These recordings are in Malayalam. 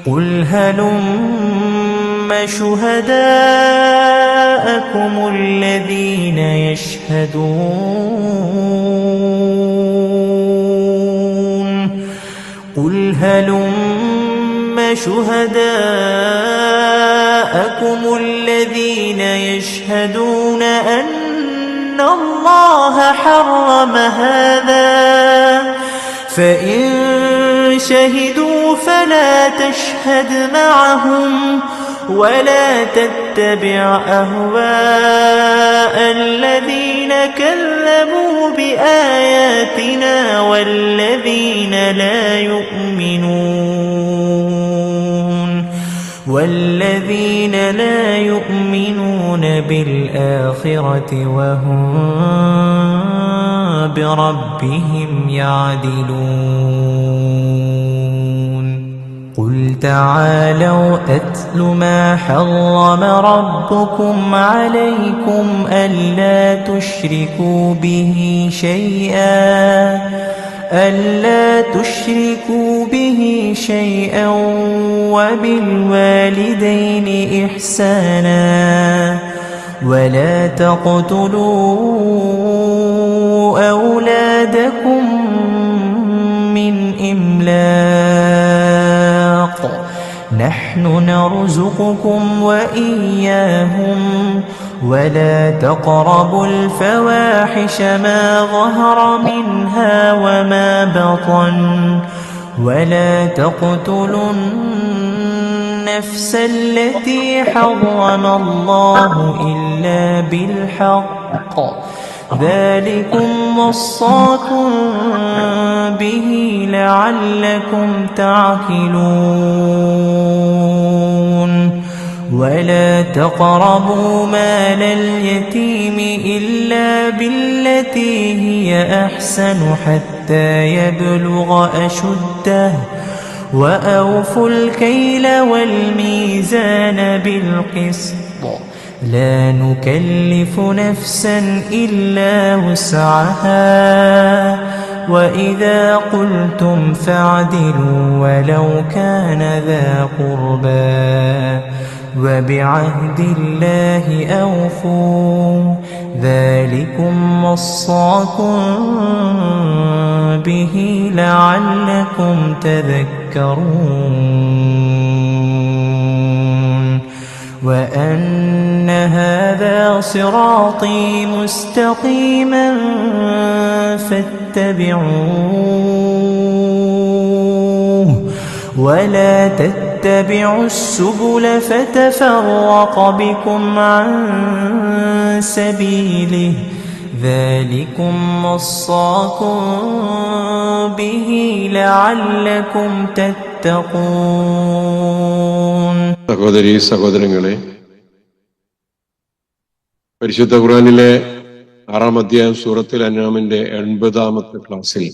قل هلم شهداءكم الذين يشهدون قل هلم شهداءكم الذين يشهدون أن الله حرم هذا فإن شهدوا فلا تشهد معهم ولا تتبع أهواء الذين كذبوا بآياتنا والذين لا يؤمنون بالآخرة وهم بربهم يعدلون قل تعالوا أتل ما حرم ربكم عليكم ألا تشركوا به شيئا وبالوالدين إحسانا ولا تقتلوا أولادكم من إملاق نحن نرزقكم وإياهم ولا تقربوا الفواحش ما ظهر منها وما بطن ولا تقتلوا النفس التي حرم الله إلا بالحق ذلكم وصاكم به لعلكم تعقلون ولا تقربوا مال اليتيم إلا بالتي هي أحسن حتى يبلغ أشده وأوفوا الكيل والميزان بالقسط لا نكلف نفسا إلا وسعها وإذا قلتم فاعدلوا ولو كان ذا قربى وبعهد الله أوفوا ذلكم وصاكم به لعلكم تذكرون وأن هذا صراطي مستقيما فاتبعوه ولا تتبعوا السبل فتفرق بكم عن سبيله ذلكم وصاكم به لعلكم تتقون. സഹോദരീ സഹോദരങ്ങളെ, പരിശുദ്ധ ഖുർആനിലെ 6-ാം അധ്യായം സൂറത്തുൽ അൻആമിന്റെ 80-ാമത്തെ ക്ലാസ്സിൽ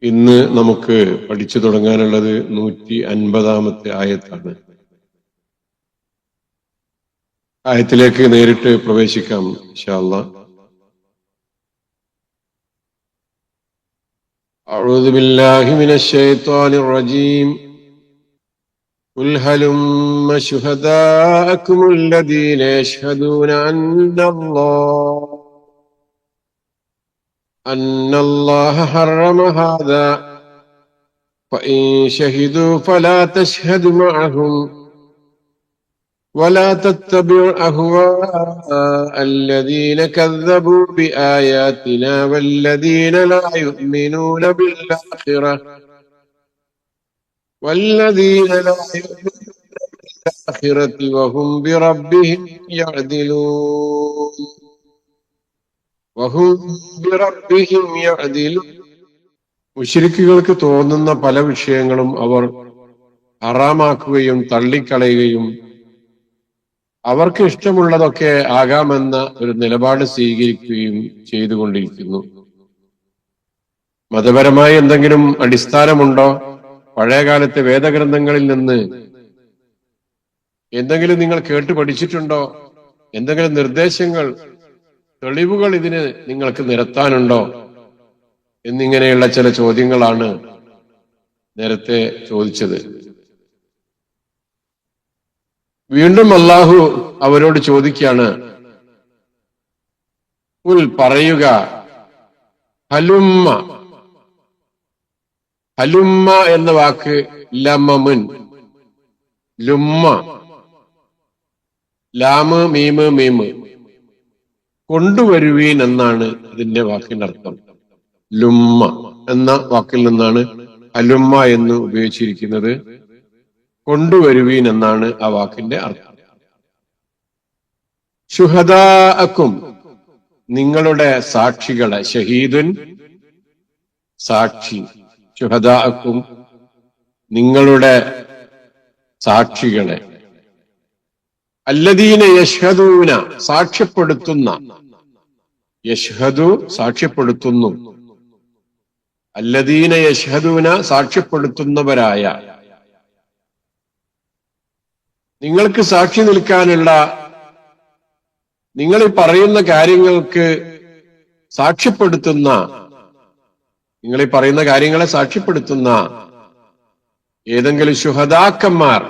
ഇന്ന് നമുക്ക് പഠിച്ചു തുടങ്ങാനുള്ളത് 150-ാമത്തെ ആയത്താണ്. ആയത്തിലേക്ക് നേരിട്ട് പ്രവേശിക്കാം ഇൻഷാ അല്ലാഹ്. അഊദു ബില്ലാഹി മിനശ് ശൈത്വാനിർ റജീം. قل هلم شهداءكم الذين يشهدون أن الله حرم هذا فإن شهدوا فلا تشهد معهم ولا تتبع أهواء الذين كذبوا بآياتنا والذين لا يؤمنون بالآخرة وهم بربهم يعدلون. മുശ്രിക്കുകൾക്ക് തോന്നുന്ന പല വിഷയങ്ങളും അവർ ഹറാമാക്കുകയും തള്ളിക്കളയുകയും അവർക്ക് ഇഷ്ടമുള്ളതൊക്കെ ആകാമെന്ന ഒരു നിലപാട് സ്വീകരിക്കുകയും ചെയ്തുകൊണ്ടിരിക്കുന്നു. മതപരമായി എന്തെങ്കിലും അടിസ്ഥാനമുണ്ടോ? പഴയകാലത്തെ വേദഗ്രന്ഥങ്ങളിൽ നിന്ന് എന്തെങ്കിലും നിങ്ങൾ കേട്ട് പഠിച്ചിട്ടുണ്ടോ? എന്തെങ്കിലും നിർദ്ദേശങ്ങൾ, തെളിവുകൾ ഇതിന് നിങ്ങൾക്ക് നിരത്താനുണ്ടോ? എന്നിങ്ങനെയുള്ള ചില ചോദ്യങ്ങളാണ് നേരത്തെ ചോദിച്ചത്. വീണ്ടും അല്ലാഹു അവരോട് ചോദിക്കുകയാണ്, ഉൽ പറയുക, ഹലുമ്മ. ഹലുമ്മ എന്ന വാക്ക് ലമമുൻ, ലുമ്മ, ലാമ് മീമ് മീമ്, കൊണ്ടുവരുവീൻ എന്നാണ് ഇതിന്റെ വാക്കിന്റെ അർത്ഥം. ലുമ്മ എന്ന വാക്കിൽ നിന്നാണ് ഹലുമ്മ എന്ന് ഉപയോഗിച്ചിരിക്കുന്നത്. കൊണ്ടുവരുവീൻ എന്നാണ് ആ വാക്കിന്റെ അർത്ഥം. ശുഹദാഅക്കും, നിങ്ങളുടെ സാക്ഷികളെ, ഷഹീദുൻ സാക്ഷി, ശുഹദാഅക്കും നിങ്ങളുടെ സാക്ഷികളെ, അല്ലദീന യശ്ഹദൂന സാക്ഷ്യപ്പെടുത്തുന്ന, യശ്ഹദു സാക്ഷ്യപ്പെടുത്തുന്നു, അല്ലദീന യശ്ഹദൂന സാക്ഷ്യപ്പെടുത്തുന്നവരായ, നിങ്ങൾക്ക് സാക്ഷി നിൽക്കാനുള്ള, നിങ്ങൾ ഈ പറയുന്ന കാര്യങ്ങൾക്ക് സാക്ഷ്യപ്പെടുത്തുന്ന, നിങ്ങൾ ഈ പറയുന്ന കാര്യങ്ങളെ സാക്ഷ്യപ്പെടുത്തുന്ന ഏതെങ്കിലും ശുഹദാക്കന്മാർ.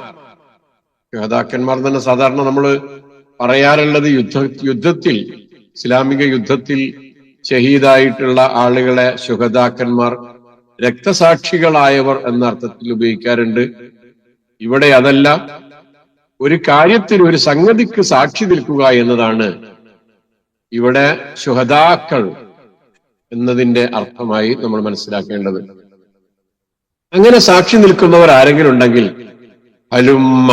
ശുഹദാക്കന്മാർ തന്നെ സാധാരണ നമ്മൾ പറയാറുള്ളത് യുദ്ധത്തിൽ, ഇസ്ലാമിക യുദ്ധത്തിൽ ഷഹീദായിട്ടുള്ള ആളുകളെ ശുഹദാക്കന്മാർ, രക്തസാക്ഷികളായവർ എന്ന അർത്ഥത്തിൽ ഉപയോഗിക്കാറുണ്ട്. ഇവിടെ അതല്ല, ഒരു കാര്യത്തിൽ, ഒരു സംഗതിക്ക് സാക്ഷി നിൽക്കുക എന്നതാണ് ഇവിടെ ശുഹദാക്കൾ എന്നതിന്റെ അർത്ഥമായി നമ്മൾ മനസ്സിലാക്കേണ്ടത്. അങ്ങനെ സാക്ഷി നിൽക്കുന്നവർ ആരെങ്കിലും ഉണ്ടെങ്കിൽ ഹലുമ്മ,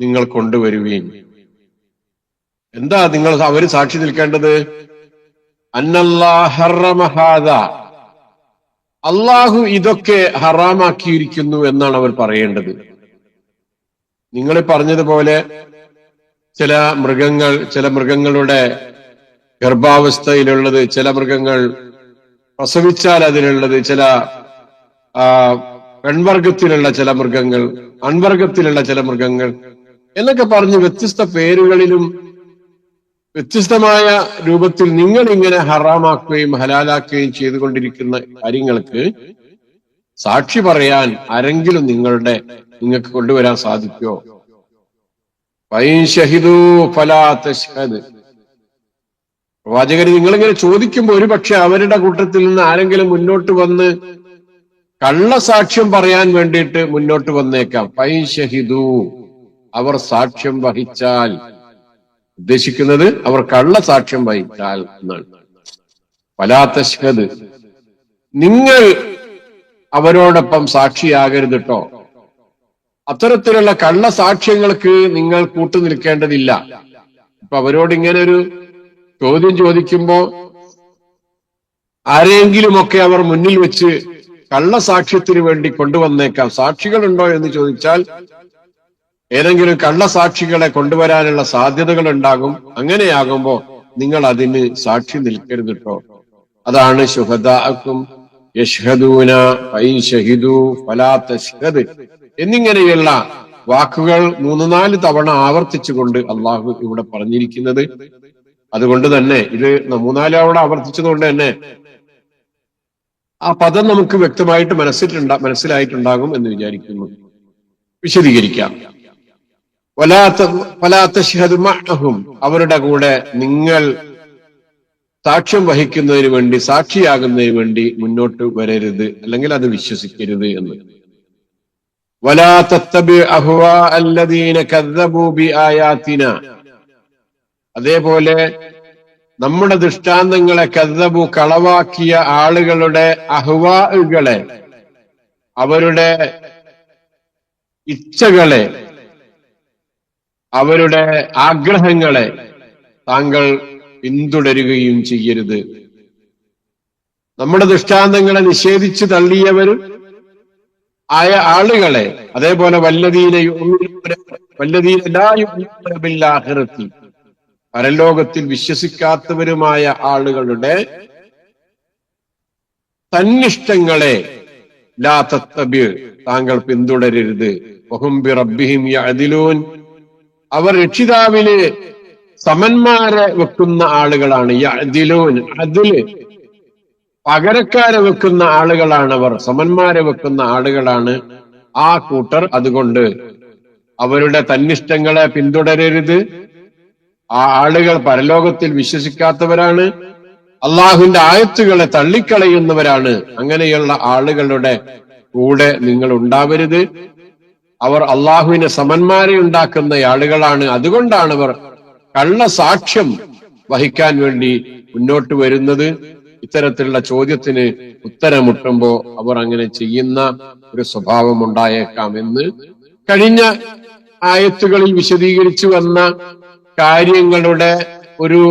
നിങ്ങൾ കൊണ്ടുവരുവീൻ. എന്താ നിങ്ങൾ അവര് സാക്ഷി നിൽക്കേണ്ടത്? അന്നല്ലാഹ ഹറമ ഹാദാ, അള്ളാഹു ഇതൊക്കെ ഹറാമാക്കിയിരിക്കുന്നു എന്നാണ് അവർ പറയേണ്ടത്. നിങ്ങൾ പറഞ്ഞതുപോലെ ചില മൃഗങ്ങളുടെ ഗർഭാവസ്ഥയിലുള്ളത്, ചില മൃഗങ്ങൾ പ്രസവിച്ചാൽ അതിലുള്ളത്, ചില പെൺവർഗത്തിലുള്ള ചില മൃഗങ്ങൾ, ആൺവർഗത്തിലുള്ള ചില മൃഗങ്ങൾ എന്നൊക്കെ പറഞ്ഞ് വ്യത്യസ്ത പേരുകളിലും വ്യത്യസ്തമായ രൂപത്തിൽ നിങ്ങൾ ഇങ്ങനെ ഹറാമാക്കുകയും ഹലാലാക്കുകയും ചെയ്തുകൊണ്ടിരിക്കുന്ന കാര്യങ്ങൾക്ക് സാക്ഷി പറയാൻ ആരെങ്കിലും നിങ്ങൾക്ക് കൊണ്ടുവരാൻ സാധിക്കുമോ? ഷഹിദൂ ഫലാ തശ്ഹദ്. പ്രവാചകര് നിങ്ങളിങ്ങനെ ചോദിക്കുമ്പോൾ ഒരു പക്ഷെ അവരുടെ കൂട്ടത്തിൽ നിന്ന് ആരെങ്കിലും മുന്നോട്ട് വന്ന് കള്ളസാക്ഷ്യം പറയാൻ വേണ്ടിയിട്ട് മുന്നോട്ട് വന്നേക്കാം. ഷഹിദൂ, അവർ സാക്ഷ്യം വഹിച്ചാൽ, ഉദ്ദേശിക്കുന്നത് അവർ കള്ളസാക്ഷ്യം വഹിച്ചാൽ എന്നാണ്. ഫലാ തശ്ഹദ്, നിങ്ങൾ അവരോടൊപ്പം സാക്ഷിയാകരുത് കേട്ടോ. അത്തരത്തിലുള്ള കള്ളസാക്ഷ്യങ്ങൾക്ക് നിങ്ങൾ കൂട്ടുനിൽക്കേണ്ടതില്ല. ഇപ്പൊ അവരോട് ഇങ്ങനെ ഒരു ചോദ്യം ചോദിക്കുമ്പോ ആരെങ്കിലുമൊക്കെ അവർ മുന്നിൽ വെച്ച് കള്ളസാക്ഷ്യത്തിന് വേണ്ടി കൊണ്ടുവന്നേക്കാം. സാക്ഷികളുണ്ടോ എന്ന് ചോദിച്ചാൽ ഏതെങ്കിലും കള്ളസാക്ഷികളെ കൊണ്ടുവരാനുള്ള സാധ്യതകൾ ഉണ്ടാകും. അങ്ങനെയാകുമ്പോ നിങ്ങൾ അതിന് സാക്ഷി നിൽക്കരുത് കേട്ടോ. അതാണ് ശുഹദാഅക്കും യശ്ഹദൂന ഫൈൻ ഷഹിദൂ ഫലാ തശ്ഹദ് എന്നിങ്ങനെയുള്ള വാക്കുകൾ 3-4 തവണ ആവർത്തിച്ചുകൊണ്ട് അള്ളാഹു ഇവിടെ പറഞ്ഞിരിക്കുന്നത്. അതുകൊണ്ട് തന്നെ ഇത് 3-4 തവണ ആവർത്തിച്ചതുകൊണ്ട് തന്നെ ആ പദം നമുക്ക് വ്യക്തമായിട്ട് മനസ്സിലായിട്ടുണ്ടാകും എന്ന് വിചാരിക്കുന്നു. വിശദീകരിക്കാം. ഫലാ തശ്ഹദ് മഅഹും, അവരുടെ കൂടെ നിങ്ങൾ സാക്ഷ്യം വഹിക്കുന്നതിന് വേണ്ടി, സാക്ഷിയാകുന്നതിന് വേണ്ടി മുന്നോട്ട് വരരുത്, അല്ലെങ്കിൽ അത് വിശ്വസിക്കരുത് എന്ന്. വലാ തത്തബി അഹ്വാ അല്ലദീന കദ്ദബൂ ബിആയാതിന, അതേപോലെ നമ്മുടെ ദൃഷ്ടാന്തങ്ങളെ കദ്ദബു കളവാക്കിയ ആളുകളുടെ അഹ്വാകളെ, അവരുടെ ഇച്ഛകളെ, അവരുടെ ആഗ്രഹങ്ങളെ താങ്കൾ പിന്തുടരുകയും ചെയ്യരുത്. നമ്മുടെ ദൃഷ്ടാന്തങ്ങളെ നിഷേധിച്ച് തള്ളിയവരും ആയ ആളുകളെ, അതേപോലെ വല്ലദീന ലാ യുഅ്മിനൂന ബിൽ ആഖിറത്തി, പരലോകത്തിൽ വിശ്വസിക്കാത്തവരുമായ ആളുകളുടെ തന്നിഷ്ടങ്ങളെ ലാ തത്തബി, താങ്കൾ പിന്തുടരരുത്. വഹും ബി റബ്ബിഹിം യഅദിലൂൻ, അവർ രക്ഷിതാവിന് സമന്മാരെ വെക്കുന്ന ആളുകളാണ്. യഅദിലൂൻ, അദ്ല്, പകരക്കാരെ വെക്കുന്ന ആളുകളാണ് അവർ, സമന്മാരെ വെക്കുന്ന ആളുകളാണ് ആ കൂട്ടർ. അതുകൊണ്ട് അവരുടെ തന്നിഷ്ടങ്ങളെ പിന്തുടരരുത്. ആ ആളുകൾ പരലോകത്തിൽ വിശ്വസിക്കാത്തവരാണ്, അള്ളാഹുവിന്റെ ആയത്തുകളെ തള്ളിക്കളയുന്നവരാണ്. അങ്ങനെയുള്ള ആളുകളുടെ കൂടെ നിങ്ങൾ ഉണ്ടാവരുത്. അവർ അള്ളാഹുവിനെ സമന്മാരെ ഉണ്ടാക്കുന്ന ആളുകളാണ്. അതുകൊണ്ടാണ് അവർ കള്ളസാക്ഷ്യം വഹിക്കാൻ വേണ്ടി മുന്നോട്ട് വരുന്നത്. ഇത്തരത്തിലുള്ള ചോദ്യത്തിന് ഉത്തരമുട്ടുമ്പോ അവർ അങ്ങനെ ചെയ്യുന്ന ഒരു സ്വഭാവം ഉണ്ടായേക്കാം എന്ന് കഴിഞ്ഞ ആയത്തുകളിൽ വിശദീകരിച്ചു വന്ന കാര്യങ്ങളുടെ ഒരു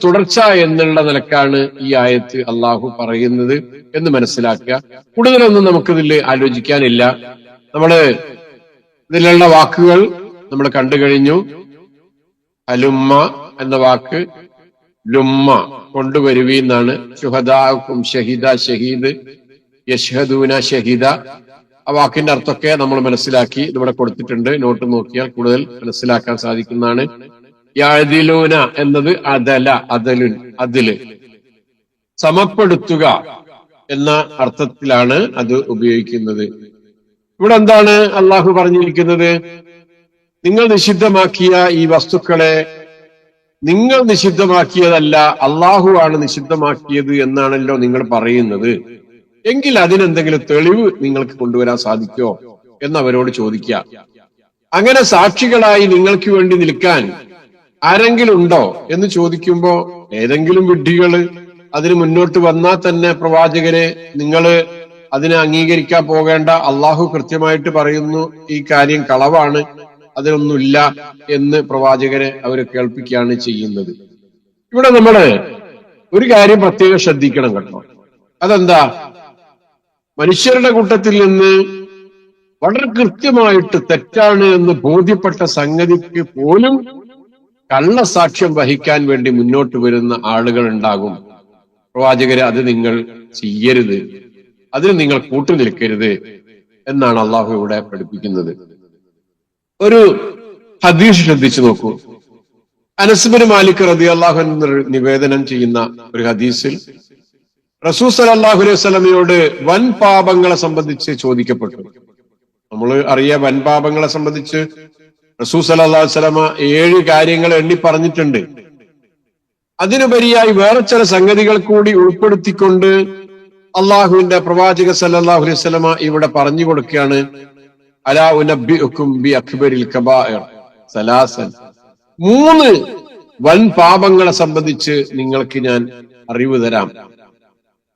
തുടർച്ച എന്നുള്ള നിലക്കാണ് ഈ ആയത്ത് അള്ളാഹു പറയുന്നത് എന്ന് മനസ്സിലാക്കുക. കൂടുതലൊന്നും നമുക്കിതിൽ ആലോചിക്കാനില്ല. ഇതിലുള്ള വാക്കുകൾ നമ്മൾ കണ്ടു കഴിഞ്ഞു. അലുമ്മ എന്ന വാക്ക് ലുമ്മ കൊണ്ടുവരുവീന്നാണ്. ശുഹദാക്കും ഷഹീദ, ഷഹീദ്, യഷ്ഹദൂന ഷഹീദ. ആ വാക്കിന്റെ അർത്ഥമൊക്കെ നമ്മൾ മനസ്സിലാക്കി. ഇവിടെ കൊടുത്തിട്ടുണ്ട്, നോട്ട് നോക്കിയാൽ കൂടുതൽ മനസ്സിലാക്കാൻ സാധിക്കുന്നതാണ്. യഅദിലൂന എന്നത് അദല, അദലുൻ, അതില് സമപ്പെടുത്തുക എന്ന അർത്ഥത്തിലാണ് അത് ഉപയോഗിക്കുന്നത്. ഇവിടെ എന്താണ് അള്ളാഹു പറഞ്ഞിരിക്കുന്നത്? നിങ്ങൾ നിഷിദ്ധമാക്കിയ ഈ വസ്തുക്കളെ നിങ്ങൾ നിഷിദ്ധമാക്കിയതല്ല, അള്ളാഹു ആണ് നിഷിദ്ധമാക്കിയത് എന്നാണല്ലോ നിങ്ങൾ പറയുന്നത്. എങ്കിൽ അതിനെന്തെങ്കിലും തെളിവ് നിങ്ങൾക്ക് കൊണ്ടുവരാൻ സാധിക്കോ എന്ന് അവരോട് ചോദിക്കുക. അങ്ങനെ സാക്ഷികളായി നിങ്ങൾക്ക് വേണ്ടി നിൽക്കാൻ ആരെങ്കിലും ഉണ്ടോ എന്ന് ചോദിക്കുമ്പോ ഏതെങ്കിലും വിഡ്ഢികള് അതിന് മുന്നോട്ട് വന്നാൽ തന്നെ പ്രവാചകരെ നിങ്ങള് അതിനെ അംഗീകരിക്കാൻ പോകേണ്ട, അള്ളാഹു കൃത്യമായിട്ട് പറയുന്നു ഈ കാര്യം കളവാണ്, അതിനൊന്നുമില്ല എന്ന് പ്രവാചകരെ അവര് കേൾപ്പിക്കുകയാണ് ചെയ്യുന്നത്. ഇവിടെ നമ്മള് ഒരു കാര്യം പ്രത്യേകം ശ്രദ്ധിക്കണം കേട്ടോ. അതെന്താ? മനുഷ്യരുടെ കൂട്ടത്തിൽ നിന്ന് വളരെ കൃത്യമായിട്ട് തെറ്റാണ് എന്ന് ബോധ്യപ്പെട്ട സംഗതിക്ക് പോലും കള്ളസാക്ഷ്യം വഹിക്കാൻ വേണ്ടി മുന്നോട്ട് വരുന്ന ആളുകൾ ഉണ്ടാകും. പ്രവാചകരെ അത് നിങ്ങൾ ചെയ്യരുത്, അതിന് നിങ്ങൾ കൂട്ടുനിൽക്കരുത് എന്നാണ് അള്ളാഹു ഇവിടെ പഠിപ്പിക്കുന്നത്. ഒരു ഹദീസ് ശ്രദ്ധിച്ചു നോക്കൂ. അനസ് ബിൻ മാലിക് റളിയല്ലാഹു അൻഹു നിവേദനം ചെയ്യുന്ന ഒരു ഹദീസിൽ റസൂൽ സല്ലല്ലാഹു അലൈഹി വസല്ലമയോട് വൻ പാപങ്ങളെ സംബന്ധിച്ച് ചോദിക്കപ്പെട്ടു. നമ്മൾ അറിയാം, വൻ പാപങ്ങളെ സംബന്ധിച്ച് റസൂൽ സല്ലല്ലാഹു അലൈഹി വസല്ലമ 7 കാര്യങ്ങൾ എണ്ണി പറഞ്ഞിട്ടുണ്ട്. അതിനുപരിയായി വേറെ ചില സംഗതികൾ കൂടി ഉൾപ്പെടുത്തിക്കൊണ്ട് അള്ളാഹുവിന്റെ പ്രവാചക സല്ലല്ലാഹു അലൈഹി വസല്ലമ ഇവിടെ പറഞ്ഞു കൊടുക്കുകയാണ്. അലാ ഉനബ്ബിഉകും ബി അക്ബരിൽ കബായിർ സലാസൻ, 3 വൻ പാപങ്ങളെ സംബന്ധിച്ച് നിങ്ങൾക്ക് ഞാൻ അറിവ് തരാം.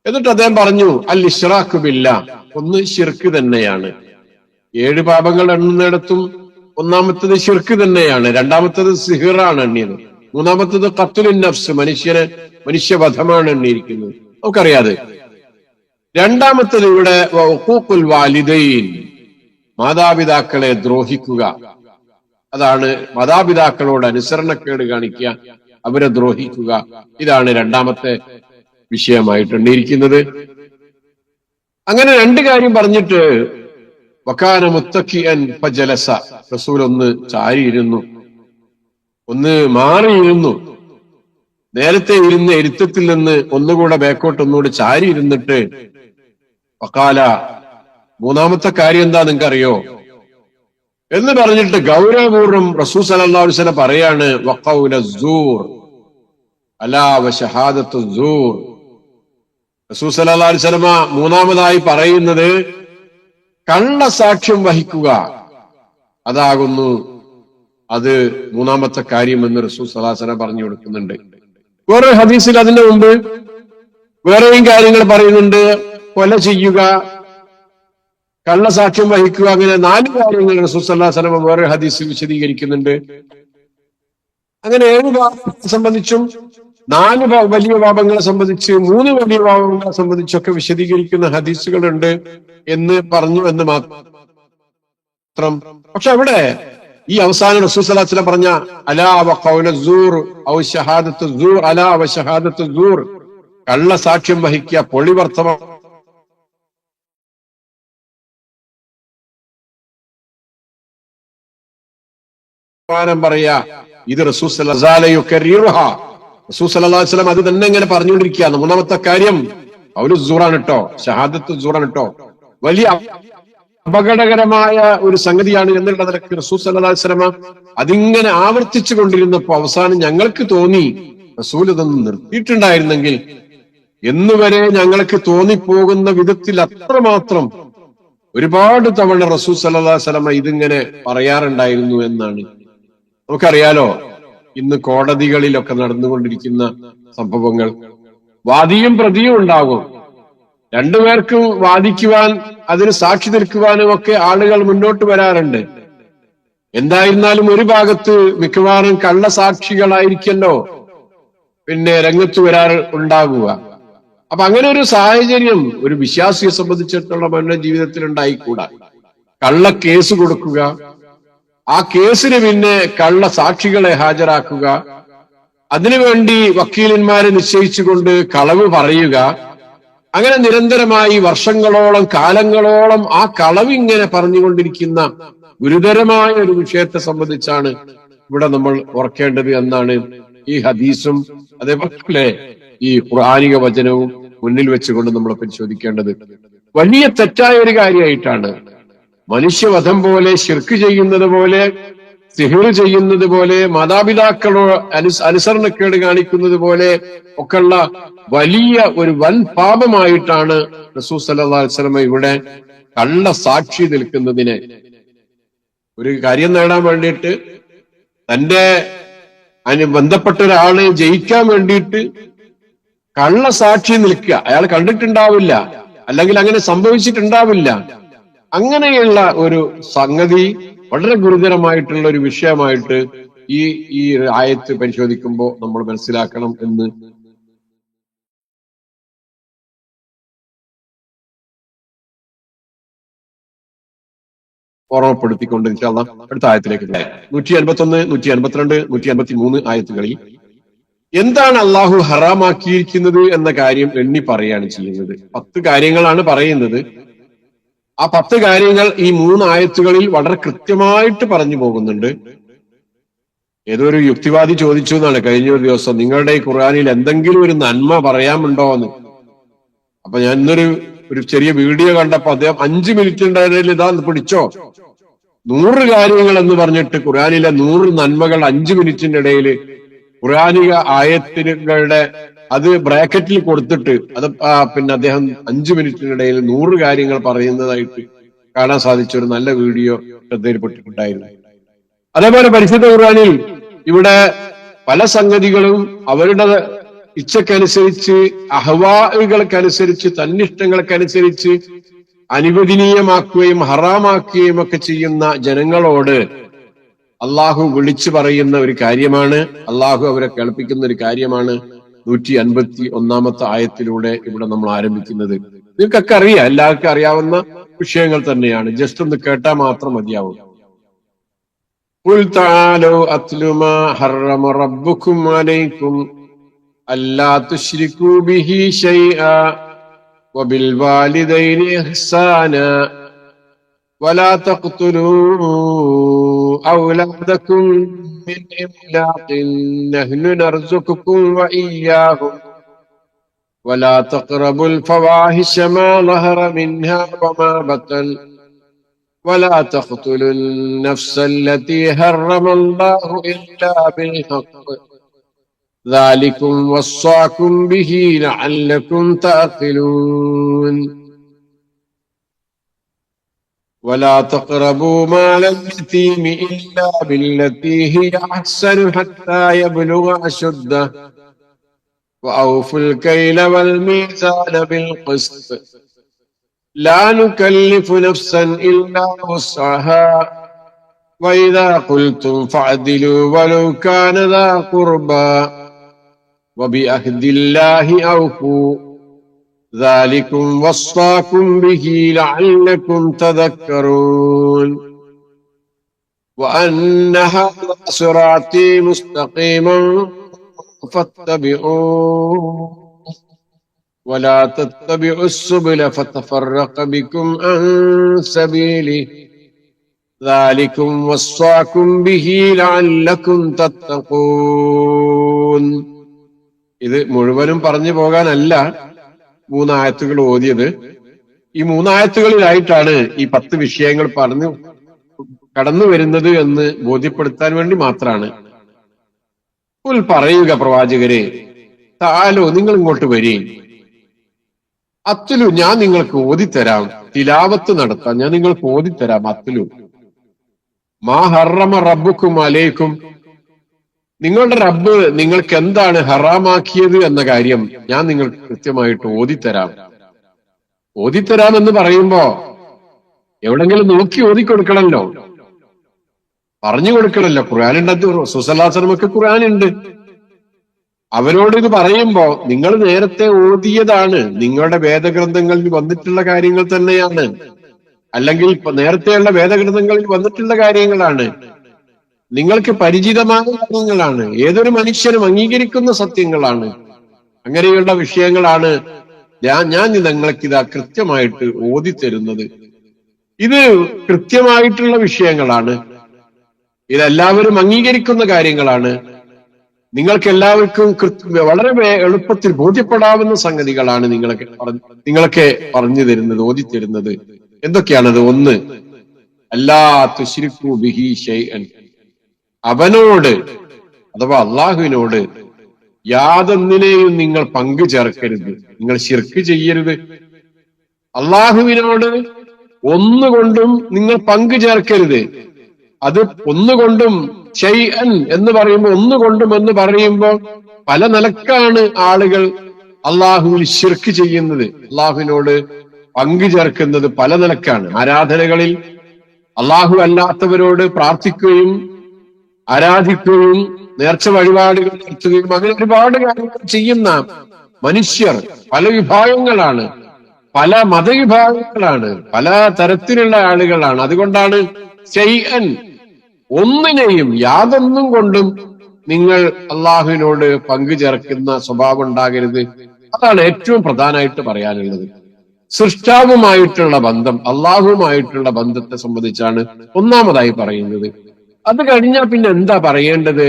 എന്നിട്ട് അദ്ദേഹം പറഞ്ഞു, അൽ ഇശ്റാഖു ബില്ലാഹ്, ഒന്ന് ശിർക്ക് തന്നെയാണ്. 7 പാപങ്ങൾ എണ്ണുന്നിടത്തും ഒന്നാമത്തത് ശിർക്ക് തന്നെയാണ്, രണ്ടാമത്തത് സിഹിറാണ് എണ്ണിയത്, മൂന്നാമത്തത് ഖത്ലുൻ നഫ്സ്, മനുഷ്യവധമാണ് എണ്ണിയിരിക്കുന്നത്, നമുക്കറിയാതെ. രണ്ടാമത്തത് ഇവിടെ ഉഖൂഖുൽ വാലിദൈൻ, മാതാപിതാക്കളെ ദ്രോഹിക്കുക, അതാണ് മാതാപിതാക്കളോട് അനുസരണക്കേട് കാണിക്കുക, അവരെ ദ്രോഹിക്കുക. ഇതാണ് രണ്ടാമത്തെ വിഷയമായിട്ട് എണ്ണിയിരിക്കുന്നത്. അങ്ങനെ 2 കാര്യം പറഞ്ഞിട്ട് വകാന മുത്തഖിഅൻ ഫജലസ, റസൂൽ ഒന്ന് ചാരിയിരുന്നു, ഒന്ന് മാറിയിരുന്നു. നേരത്തെ ഇരുന്ന ഇരുത്തത്തിൽ നിന്ന് ഒന്നുകൂടെ ബാക്കോട്ട് ഒന്നുകൂടെ ചാരി ഇരുന്നിട്ട് വഖാല, മൂന്നാമത്തെ കാര്യം എന്താ നിങ്ങൾക്കറിയോ എന്ന് പറഞ്ഞിട്ട് ഗൗരവപൂർവ്വം റസൂൽ സല്ലല്ലാഹു അലൈഹി വസല്ലം പറയാണ്, വഖൗല സൂർ അലാ വശഹാദത്തു സൂർ. റസൂൽ സല്ലല്ലാഹു അലൈഹി വസല്ലം മൂന്നാമതായി പറയുന്നത് കള്ളസാക്ഷ്യം വഹിക്കുക, അതാകുന്നു അത് മൂന്നാമത്തെ കാര്യം എന്ന് റസൂൽ സല്ലല്ലാഹു അലൈഹി വസല്ലം പറഞ്ഞു കൊടുക്കുന്നുണ്ട്. വേറെ ഹദീസിൽ അതിന്റെ മുമ്പ് വേറെയും കാര്യങ്ങൾ പറയുന്നുണ്ട്. കൊല ചെയ്യുക, കള്ളസാക്ഷ്യം വഹിക്കുക, അങ്ങനെ 4 കാര്യങ്ങൾ റസൂൽ സല്ലല്ലാഹു അലൈഹി വസല്ലം വേറെ ഹദീസിൽ വിശദീകരിക്കുന്നുണ്ട്. അങ്ങനെ 7 പാപങ്ങളെ സംബന്ധിച്ചും 4 വലിയ പാപങ്ങളെ സംബന്ധിച്ച് 3 വലിയ പാപങ്ങളെ സംബന്ധിച്ചൊക്കെ വിശദീകരിക്കുന്ന ഹദീസുകളുണ്ട് എന്ന് പറഞ്ഞു എന്ന് മാത്രം. പക്ഷെ അവിടെ ഈ അവസാനം റസൂൽ സല്ലല്ലാഹു അലൈഹി വസല്ലം പറഞ്ഞ അലാ വഖൗല സൂർ ഔ ഷഹാദത്തു സൂർ, അലാ വ ഷഹാദത്തു സൂർ, കള്ളസാക്ഷ്യം വഹിക്കുക, പൊളിവർത്തമാനം പറയാ, ഇത് റസൂൽ സല്ലല്ലാഹു അലൈഹി വസല്ലം റസൂൽ സല്ലല്ലാഹു അലൈഹി വസല്ലം അത് തന്നെ ഇങ്ങനെ പറഞ്ഞുകൊണ്ടിരിക്കുകയാണ്. മൂന്നാമത്തെ കാര്യം ഖൗലു സൂറാണ് കേട്ടോ, ഷഹാദത്ത് സൂറാണ് കേട്ടോ. വലിയ അപകടകരമായ ഒരു സംഗതിയാണ് എന്നുള്ള നിലക്ക് റസൂൽ സല്ലല്ലാഹു അലൈഹി വസല്ലം അതിങ്ങനെ ആവർത്തിച്ചു കൊണ്ടിരുന്നപ്പോ അവസാനം ഞങ്ങൾക്ക് തോന്നി റസൂൽ ഇതൊന്നും നിർത്തിയിട്ടുണ്ടായിരുന്നെങ്കിൽ എന്നുവരെ ഞങ്ങൾക്ക് തോന്നിപ്പോകുന്ന വിധത്തിൽ അത്രമാത്രം ഒരുപാട് തവണ റസൂൽ സല്ലല്ലാഹു അലൈഹി വസല്ലം ഇതിങ്ങനെ പറയാറുണ്ടായിരുന്നു എന്നാണ്. നമുക്കറിയാലോ, ഇന്ന് കോടതികളിലൊക്കെ നടന്നുകൊണ്ടിരിക്കുന്ന സംഭവങ്ങൾ, വാദിയും പ്രതിയും ഉണ്ടാകും. രണ്ടുപേർക്കും വാദിക്കുവാൻ, അതിന് സാക്ഷി നിൽക്കുവാനും ഒക്കെ ആളുകൾ മുന്നോട്ട് വരാറുണ്ട്. എന്തായിരുന്നാലും ഒരു ഭാഗത്ത് മിക്കവാറും കള്ളസാക്ഷികളായിരിക്കല്ലോ പിന്നെ രംഗത്ത് ഉണ്ടാകുക. അപ്പൊ അങ്ങനെ ഒരു സാഹചര്യം ഒരു വിശ്വാസിയെ സംബന്ധിച്ചിടത്തോളം അവന്റെ ജീവിതത്തിൽ ഉണ്ടായിക്കൂടാ. കള്ള കേസ് കൊടുക്കുക, ആ കേസിന് പിന്നെ കള്ള സാക്ഷികളെ ഹാജരാക്കുക, അതിനുവേണ്ടി വക്കീലന്മാരെ നിശ്ചയിച്ചുകൊണ്ട് കളവ് പറയുക, അങ്ങനെ നിരന്തരമായി വർഷങ്ങളോളം കാലങ്ങളോളം ആ കളവ് ഇങ്ങനെ പറഞ്ഞുകൊണ്ടിരിക്കുന്ന ഗുരുതരമായ ഒരു വിഷയത്തെ സംബന്ധിച്ചാണ് ഇവിടെ നമ്മൾ ഓർക്കേണ്ടത് എന്നാണ് ഈ ഹദീസും അതേപോലെ ഈ ഖുർആനിക വചനവും മുന്നിൽ വെച്ചുകൊണ്ട് നമ്മൾ പരിശോധിക്കേണ്ടത്. വലിയ തെറ്റായ ഒരു കാര്യമായിട്ടാണ് മനുഷ്യവധം പോലെ, ശിർക്ക് ചെയ്യുന്നത് പോലെ, സിഹിർ ചെയ്യുന്നത് പോലെ, മാതാപിതാക്കളോ അനുസരണക്കേട് കാണിക്കുന്നത് പോലെ ഒക്കെയുള്ള വലിയ ഒരു വൻ പാപമായിട്ടാണ് റസൂൽ സല്ലല്ലാഹു അലൈഹി വസല്ലം ഇവിടെ കള്ള സാക്ഷി നിൽക്കുന്നതിനെ, ഒരു കാര്യം നേടാൻ വേണ്ടിയിട്ട് തന്റെ ബന്ധപ്പെട്ട ഒരാളെ ജയിക്കാൻ വേണ്ടിയിട്ട് കള്ള സാക്ഷി നിൽക്കുക. അയാൾ കണ്ടിട്ടുണ്ടാവില്ല, അല്ലെങ്കിൽ അങ്ങനെ സംഭവിച്ചിട്ടുണ്ടാവില്ല. അങ്ങനെയുള്ള ഒരു സംഗതി വളരെ ഗുരുതരമായിട്ടുള്ള ഒരു വിഷയമായിട്ട് ഈ ആയത്ത് പരിശോധിക്കുമ്പോൾ നമ്മൾ മനസ്സിലാക്കണം എന്ന് ഓർമ്മപ്പെടുത്തിക്കൊണ്ട് ഇൻഷാ അല്ലാഹ് അടുത്ത ആയത്തിലേക്ക് 151, 152, 153 ആയത്തുകളിൽ എന്താണ് അള്ളാഹു ഹറാമാക്കിയിരിക്കുന്നത് എന്ന കാര്യം എണ്ണി പറയാണ് ചെയ്യുന്നത്. 10 കാര്യങ്ങളാണ് പറയുന്നത്. ആ 10 കാര്യങ്ങൾ ഈ 3 ആയത്തുകളിൽ വളരെ കൃത്യമായിട്ട് പറഞ്ഞു പോകുന്നുണ്ട്. ഏതൊരു യുക്തിവാദി ചോദിച്ചു എന്നാണ് കഴിഞ്ഞ ഒരു ദിവസം, നിങ്ങളുടെ ഈ ഖുർആനിൽ എന്തെങ്കിലും ഒരു നന്മ പറയാമുണ്ടോ എന്ന്. അപ്പൊ ഞാൻ ഒരു ചെറിയ വീഡിയോ കണ്ടപ്പോ അദ്ദേഹം 5 മിനിറ്റ് ഉണ്ടായതിൽ ഇതാ പിടിച്ചോ, 100 കാര്യങ്ങൾ എന്ന് പറഞ്ഞിട്ട് ഖുർആനിലെ 100 നന്മകൾ 5 മിനിറ്റിന്റെ ഇടയിൽ ഖുർആനിക ആയത്തുകളുടെ അത് ബ്രാക്കറ്റിൽ കൊടുത്തിട്ട് അത് പിന്നെ അദ്ദേഹം 5 മിനിറ്റിനിടയിൽ 100 കാര്യങ്ങൾ പറയുന്നതായിട്ട് കാണാൻ സാധിച്ച ഒരു നല്ല വീഡിയോ ശ്രദ്ധയിൽപ്പെട്ടിട്ടുണ്ടായിരുന്നു. അതേപോലെ പരിശുദ്ധ ഖുർആനിൽ ഇവിടെ പല സംഗതികളും അവരുടെ ഇച്ഛക്കനുസരിച്ച്, അഹ്വാകൾക്കനുസരിച്ച്, തന്നിഷ്ടങ്ങൾക്കനുസരിച്ച് അനുവദനീയമാക്കുകയും ഹറാമാക്കുകയും ഒക്കെ ചെയ്യുന്ന ജനങ്ങളോട് അള്ളാഹു വിളിച്ചു പറയുന്ന ഒരു കാര്യമാണ്, അള്ളാഹു അവരെ കേൾപ്പിക്കുന്ന ഒരു കാര്യമാണ് 151 ആയത്തിലൂടെ ഇവിടെ നമ്മൾ ആരംഭിക്കുന്നത്. നിങ്ങൾക്കൊക്കെ അറിയാം, എല്ലാവർക്കും അറിയാവുന്ന വിഷയങ്ങൾ തന്നെയാണ്. ജസ്റ്റ് ഒന്ന് കേട്ടാൽ മാത്രം മതിയാവും. ഖുൽ തആലൂ അത്ലു മാ ഹറമ റബ്ബുക്കും അലൈക്കും അല്ലാ തുശ്രികൂ ബിഹി ശൈആ വബിൽ വാലിദൈനി ഇഹ്സാനാ വലാ തഖ്തുലൂ ഔലാദക്കും മിൻ ഇംലാഖിൻ നഹ്നു നർസുഖുക്കും വഇയ്യാഹും വലാ തഖ്റബുൽ ഫവാഹിശ മാ ളഹറ മിൻഹാ വമാ ബത്തൻ ولا تقتلوا النفس التي حرم الله إلا بالحق ذلكم وصاكم به لعلكم تعقلون ولا تقربوا مال اليتيم إلا بالتي هي أحسن حتى يبلغ أشده وأوفوا الكيل والميزان بالقسط لا نكلف نفسا إلا وسعها وإذا قلتم فاعدلوا ولو كان ذا قربى وبعهد الله أوفوا ذلكم وصاكم به لعلكم تذكرون وأن هذا صراطي مستقيما فاتبعوه ولا تتبعوا السبل فتفرق بكم عن سبيله ذلكم وصاكم به لعلكم تتقون ഇത് മുഴുവനും പറഞ്ഞു പോകാനല്ല 3 ആയത്തുകൾ ഓതിയത്. ഈ 3 ആയത്തുകളിലായിട്ടാണ് ഈ 10 വിഷയങ്ങൾ പറഞ്ഞു കടന്നു വരുന്നത് എന്ന് ബോധ്യപ്പെടുത്താൻ വേണ്ടി മാത്രമാണ്. പറയുക പ്രവാചകരെ, താലോ നിങ്ങൾ ഇങ്ങോട്ട് വരീൻ, അത്തുലു ഞാൻ നിങ്ങൾക്ക് ഓതിത്തരാം, തിലാവത്ത് നടത്താം, ഞാൻ നിങ്ങൾക്ക് ഓതിത്തരാം. അത്തുലു മാ ഹറമ റബ്ബുക്കും അലൈക്കും, നിങ്ങളുടെ റബ്ബ് നിങ്ങൾക്ക് എന്താണ് ഹറാമാക്കിയത് എന്ന കാര്യം ഞാൻ നിങ്ങൾക്ക് കൃത്യമായിട്ട് ഓതിത്തരാം. ഓതിത്തരാം എന്ന് പറയുമ്പോ എവിടെങ്കിലും നോക്കി ഓതിക്കൊടുക്കണല്ലോ, പറഞ്ഞു കൊടുക്കണല്ലോ. ഖുർആനുണ്ട്, സുസല്ലാസനമൊക്കെ ഖുർആനുണ്ട്. അവരോട് ഇത് പറയുമ്പോ നിങ്ങൾ നേരത്തെ ഓതിയതാണ്, നിങ്ങളുടെ വേദഗ്രന്ഥങ്ങളിൽ വന്നിട്ടുള്ള കാര്യങ്ങൾ തന്നെയാണ്, അല്ലെങ്കിൽ നേരത്തെയുള്ള വേദഗ്രന്ഥങ്ങളിൽ വന്നിട്ടുള്ള കാര്യങ്ങളാണ്, നിങ്ങൾക്ക് പരിചിതമായ കാര്യങ്ങളാണ്, ഏതൊരു മനുഷ്യനും അംഗീകരിക്കുന്ന സത്യങ്ങളാണ്. അങ്ങനെയുള്ള വിഷയങ്ങളാണ് ഞാൻ നിങ്ങൾക്കിതാ കൃത്യമായിട്ട് ഓതിത്തരുന്നത്. ഇത് കൃത്യമായിട്ടുള്ള വിഷയങ്ങളാണ്, ഇതെല്ലാവരും അംഗീകരിക്കുന്ന കാര്യങ്ങളാണ്, നിങ്ങൾക്ക് എല്ലാവർക്കും വളരെ എളുപ്പത്തിൽ ബോധ്യപ്പെടാവുന്ന സംഗതികളാണ് നിങ്ങളൊക്കെ പറഞ്ഞു തരുന്നത്, ഓതിത്തരുന്നത്. എന്തൊക്കെയാണത്? 1, അല്ലാ തുശ്രികൂ ബിഹി ശൈഅൻ, അവനോട് അഥവാ അള്ളാഹുവിനോട് യാതൊന്നിനെയും നിങ്ങൾ പങ്കു ചേർക്കരുത്, നിങ്ങൾ ശിർക്ക് ചെയ്യരുത്. അള്ളാഹുവിനോട് ഒന്നുകൊണ്ടും നിങ്ങൾ പങ്കു ചേർക്കരുത്. അത് ഒന്നുകൊണ്ടും ശൈഅൻ എന്ന് പറയുമ്പോൾ, ഒന്നുകൊണ്ടും എന്ന് പറയുമ്പോൾ പല നിലക്കാണ് ആളുകൾ അള്ളാഹുവിൽ ശിർക്ക് ചെയ്യുന്നത്, അള്ളാഹുവിനോട് പങ്കു ചേർക്കുന്നത് പല നിലക്കാണ്. ആരാധനകളിൽ അള്ളാഹു അല്ലാത്തവരോട് പ്രാർത്ഥിക്കുകയും ആരാധിക്കുകയും നേർച്ച വഴിപാടുകൾ നടത്തുകയും അങ്ങനെ ഒരുപാട് കാര്യങ്ങൾ ചെയ്യുന്ന മനുഷ്യർ പല വിഭാഗങ്ങളാണ്, പല മതവിഭാഗങ്ങളാണ്, പല തരത്തിലുള്ള ആളുകളാണ്. അതുകൊണ്ടാണ് ശൈഅൻ, ഒന്നിനെയും യാതൊന്നും കൊണ്ടും നിങ്ങൾ അള്ളാഹുവിനോട് പങ്കു ചേർക്കുന്ന സ്വഭാവം ഉണ്ടാകരുത്. അതാണ് ഏറ്റവും പ്രധാനമായിട്ട് പറയാനുള്ളത്. സൃഷ്ടാവുമായിട്ടുള്ള ബന്ധം, അള്ളാഹുവുമായിട്ടുള്ള ബന്ധത്തെ സംബന്ധിച്ചാണ് ഒന്നാമതായി പറയുന്നത്. അത് കഴിഞ്ഞാൽ പിന്നെ എന്താ പറയേണ്ടത്?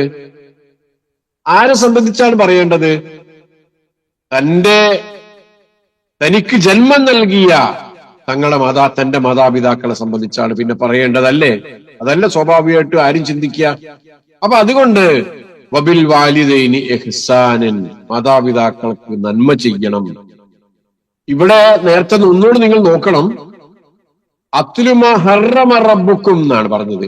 ആരെ സംബന്ധിച്ചാണ് പറയേണ്ടത്? തനിക്ക് ജന്മം നൽകിയ തന്റെ മാതാപിതാക്കളെ സംബന്ധിച്ചാണ് പിന്നെ പറയേണ്ടതല്ലേ? അതല്ല സ്വാഭാവികമായിട്ടും ആരും ചിന്തിക്കുക. അപ്പൊ അതുകൊണ്ട് വബിൽ വാലിദൈനി ഇഹ്സാനൻ, മാതാപിതാക്കൾക്ക് നന്മ ചെയ്യണം. ഇവിടെ നേരത്തെ ഒന്നുകൂടി നിങ്ങൾ നോക്കണം, അത്ലുമാ ഹറമ റബ്ബുക്കും എന്നാണ് പറഞ്ഞത്.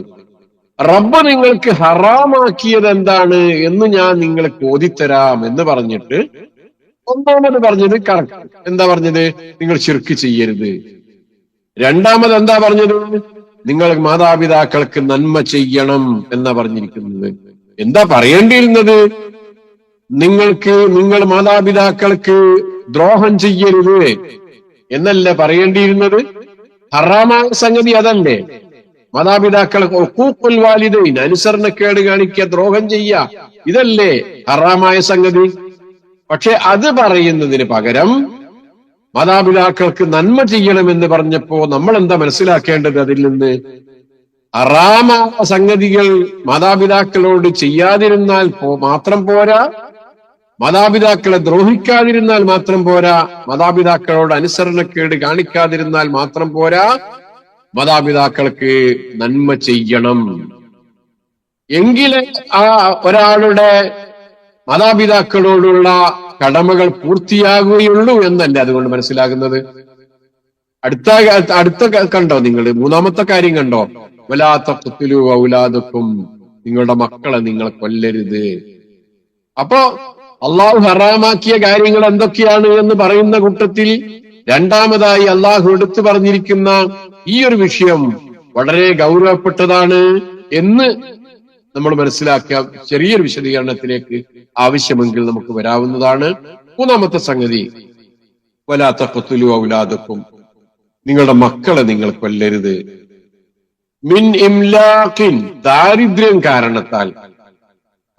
റബ്ബ് നിങ്ങൾക്ക് ഹറാമാക്കിയത് എന്താണ് എന്ന് ഞാൻ നിങ്ങൾക്ക് ഓതിത്തരാം എന്ന് പറഞ്ഞിട്ട് ഒന്നാമത് പറഞ്ഞത് കറക്റ്റ്. എന്താ പറഞ്ഞത്? നിങ്ങൾ ശിർക്ക് ചെയ്യരുത്. രണ്ടാമത് എന്താ പറഞ്ഞത്? നിങ്ങൾ മാതാപിതാക്കൾക്ക് നന്മ ചെയ്യണം എന്നാ പറഞ്ഞിരിക്കുന്നത്. എന്താ പറയേണ്ടിയിരുന്നത്? നിങ്ങൾ മാതാപിതാക്കൾക്ക് ദ്രോഹം ചെയ്യരുത് എന്നല്ല പറയേണ്ടിയിരുന്നത്. ഹറാമായ സംഗതി അതല്ലേ? മാതാപിതാക്കളെ ഹുഖൂഖുൽ വാലിദൈൻ, അനുസരണക്കേട് കാണിക്കുക, ദ്രോഹം ചെയ്യുക, ഇതല്ലേ ഹറാമായ സംഗതി. പക്ഷെ അത് പറയുന്നതിന് പകരം മാതാപിതാക്കൾക്ക് നന്മ ചെയ്യണമെന്ന് പറഞ്ഞപ്പോ നമ്മൾ എന്താ മനസ്സിലാക്കേണ്ടത്? അതിൽ നിന്ന് ഹറാമായ സംഗതികൾ മാതാപിതാക്കളോട് ചെയ്യാതിരുന്നാൽ മാത്രം പോരാ, മാതാപിതാക്കളെ ദ്രോഹിക്കാതിരുന്നാൽ മാത്രം പോരാ, മാതാപിതാക്കളോട് അനുസരണക്കേട് കാണിക്കാതിരുന്നാൽ മാത്രം പോരാ, മാതാപിതാക്കൾക്ക് നന്മ ചെയ്യണം. എങ്കിലേ ആ ഒരാളുടെ മാതാപിതാക്കളോടുള്ള കടമകൾ പൂർത്തിയാകുകയുള്ളൂ എന്നല്ല അതുകൊണ്ട് മനസ്സിലാകുന്നത്. അടുത്ത കണ്ടോ നിങ്ങൾ? 3-ാമത്തെ കാര്യം കണ്ടോ? വലാ തഖ്തുലൂ ഔലാദക്കും, നിങ്ങളുടെ മക്കളെ നിങ്ങൾ കൊല്ലരുത്. അപ്പോ അള്ളാഹു ഹറാമാക്കിയ കാര്യങ്ങൾ എന്തൊക്കെയാണ് എന്ന് പറയുന്ന കൂട്ടത്തിൽ രണ്ടാമതായി അള്ളാഹു എടുത്തു പറഞ്ഞിരിക്കുന്ന ഈ ഒരു വിഷയം വളരെ ഗൗരവപ്പെട്ടതാണ് എന്ന് നമ്മൾ മനസ്സിലാക്കുക. ചെറിയൊരു വിശദീകരണത്തിലേക്ക് ആവശ്യമെങ്കിൽ നമുക്ക് വരാവുന്നതാണ്. 3-ാമത്തെ സംഗതി വലാ തഖ്തുലൂ ഔലാദക്കും, നിങ്ങളുടെ മക്കളെ നിങ്ങൾ കൊല്ലരുത്. മിൻ ഇംലാഖിൻ, ദാരിദ്ര്യം കാരണത്താൽ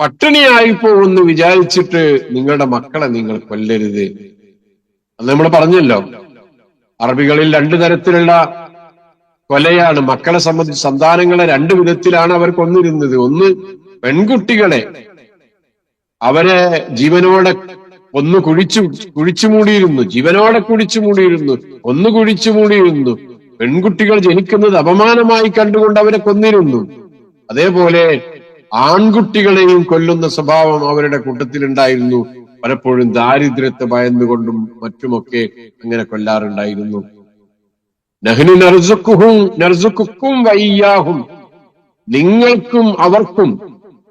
പട്ടിണിയായി പോകുമെന്ന് വിചാരിച്ചിട്ട് നിങ്ങളുടെ മക്കളെ നിങ്ങൾ കൊല്ലരുത്. അത് നമ്മൾ പറഞ്ഞല്ലോ, അറബികളിൽ 2 തരത്തിലുള്ള കൊലയാണ്. മക്കളെ സംബന്ധിച്ച് സന്താനങ്ങളെ 2 വിധത്തിലാണ് അവർ കൊന്നിരുന്നത്. ഒന്ന്, പെൺകുട്ടികളെ അവരെ ജീവനോടെ ഒന്ന് കുഴിച്ചു മൂടിയിരുന്നു, ജീവനോടെ കുഴിച്ചു മൂടിയിരുന്നു, ഒന്ന് കുഴിച്ചു മൂടിയിരുന്നു. പെൺകുട്ടികൾ ജനിക്കുന്നത് അപമാനമായി കണ്ടുകൊണ്ട് അവരെ കൊന്നിരുന്നു. അതേപോലെ ആൺകുട്ടികളെയും കൊല്ലുന്ന സ്വഭാവം അവരുടെ കൂട്ടത്തിലുണ്ടായിരുന്നു. പലപ്പോഴും ദാരിദ്ര്യത്തെ ഭയന്നുകൊണ്ടും മറ്റുമൊക്കെ അങ്ങനെ കൊല്ലാറുണ്ടായിരുന്നു. നഹ്നു നർസുഖുക്കും വഇയ്യാഹും, നിങ്ങൾക്കും അവർക്കും,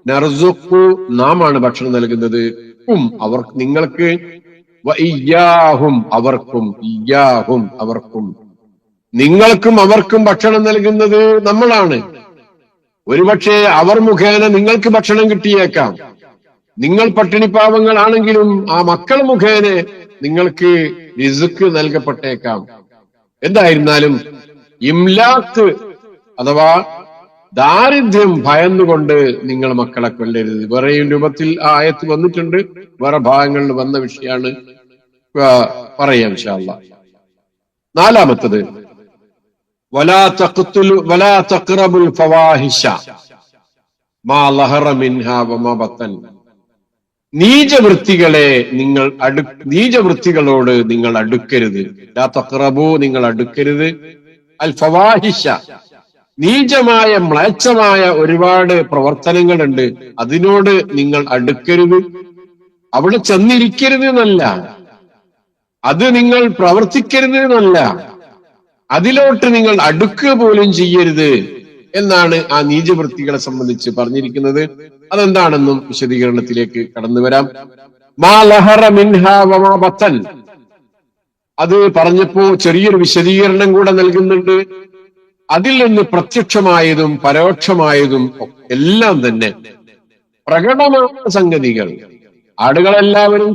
നർസുഖു നാമാണ് ഭക്ഷണം നൽകുന്നത്, നിങ്ങൾക്ക്, വഇയ്യാഹും അവർക്കും, ഇയ്യാഹും അവർക്കും, നിങ്ങൾക്കും അവർക്കും ഭക്ഷണം നൽകുന്നത് നമ്മളാണ്. ഒരുപക്ഷെ അവർ മുഖേന നിങ്ങൾക്ക് ഭക്ഷണം കിട്ടിയേക്കാം. നിങ്ങൾ പട്ടിണിപ്പാവങ്ങളാണെങ്കിലും ആ മക്കൾ മുഖേന നിങ്ങൾക്ക് റിസ്ക് നൽകപ്പെട്ടേക്കാം. എന്തായിരുന്നാലും ഇംലാക്ക് അഥവാ ദാരിദ്ര്യം ഭയന്നുകൊണ്ട് നിങ്ങൾ മക്കളെ കൊല്ലരുത്. വേറെയും രൂപത്തിൽ ആ ആയത്ത് വന്നിട്ടുണ്ട്, വേറെ ഭാഗങ്ങളിൽ വന്ന വിഷയമാണ്, പറയാം ഇൻഷാ അല്ലാഹ്. നാലാമത്തത് വലാ തഖ്റബുൽ ഫവാഹിഷ മാ ലഹറ മിൻഹാ വമാ ബത്തൻ, നീചവൃത്തികളോട് നിങ്ങൾ അടുക്കരുത്. ലാ തഖ്റബു, നിങ്ങൾ അടുക്കരുത്. അൽ ഫവാഹിഷ, നീചമായ മ്ലേച്ഛമായ ഒരുപാട് പ്രവർത്തനങ്ങളുണ്ട്, അതിനോട് നിങ്ങൾ അടുക്കരുത്. അവിടെ ചെന്നിരിക്കരുത് എന്നല്ല, അത് നിങ്ങൾ പ്രവർത്തിക്കരുത് എന്നല്ല, അതിലോട്ട് നിങ്ങൾ അടുക്കുക പോലും ചെയ്യരുത് എന്നാണ് ആ നീചവൃത്തികളെ സംബന്ധിച്ച് പറഞ്ഞിരിക്കുന്നത്. അതെന്താണെന്നും വിശദീകരണത്തിലേക്ക് കടന്നു വരാം. മാ ലഹറ മിൻഹാ വമാ ബത്തൻ, അത് പറഞ്ഞപ്പോ ചെറിയൊരു വിശദീകരണം കൂടെ നൽകുന്നുണ്ട്. അതിൽ നിന്ന് പ്രത്യക്ഷമായതും പരോക്ഷമായതും എല്ലാം തന്നെ പ്രകടമായ സംഗതികൾ, ആളുകളെല്ലാവരും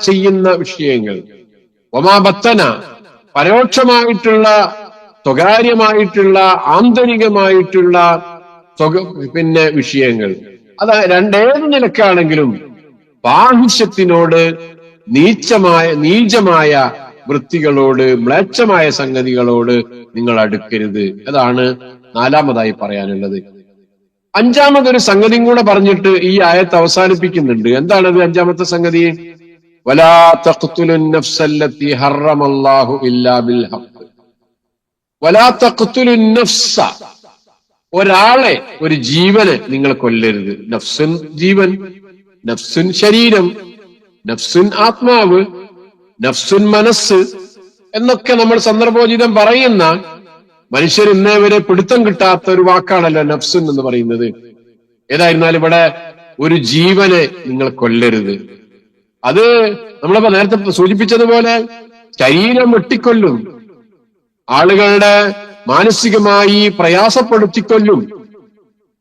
ചെയ്യുന്ന വിഷയങ്ങൾ. വമാ ബത്തന, പരോക്ഷമായിട്ടുള്ള, സ്വകാര്യമായിട്ടുള്ള, ആന്തരികമായിട്ടുള്ള വിഷയങ്ങൾ. അത് ഏത് നിലക്കാണെങ്കിലും ബാഹ്യത്തിനോട്, നീചമായ വൃത്തികളോട്, മ്ലേച്ഛമായ സംഗതികളോട് നിങ്ങൾ അടുക്കരുത്. അതാണ് നാലാമതായി പറയാനുള്ളത്. അഞ്ചാമതൊരു സംഗതിയും കൂടെ പറഞ്ഞിട്ട് ഈ ആയത്ത് അവസാനിപ്പിക്കുന്നുണ്ട്. എന്താണത് അഞ്ചാമത്തെ സംഗതി? വലാ തഖ്തുലുൻ നഫ്സല്ലത്തി ഹറമല്ലാഹു ഇല്ലാ ബിൽ ഹഖ്. വലാ തഖ്തുലുൻ നഫ്സ, ഒരാളെ, ഒരു ജീവനെ നിങ്ങൾ കൊല്ലരുത്. നഫ്സുൻ ജീവൻ, നഫ്സുൻ ശരീരം, നഫ്സുൻ ആത്മാവ്, നഫ്സുൻ മനസ്സ് എന്നൊക്കെ നമ്മൾ സന്ദർഭോചിതം പറയുന്ന, മനുഷ്യർ ഇന്നേ വരെ പിടുത്തം കിട്ടാത്ത ഒരു വാക്കാണല്ലോ നഫ്സുൻ എന്ന് പറയുന്നത്. ഏതായിരുന്നാലും ഇവിടെ ഒരു ജീവനെ നിങ്ങൾ കൊല്ലരുത്. അത് നമ്മളിപ്പോ നേരത്തെ സൂചിപ്പിച്ചതുപോലെ ശരീരം വെട്ടിക്കൊല്ലും, ആളുകളുടെ മാനസികമായി പ്രയാസപ്പെടുത്തിക്കൊല്ലും,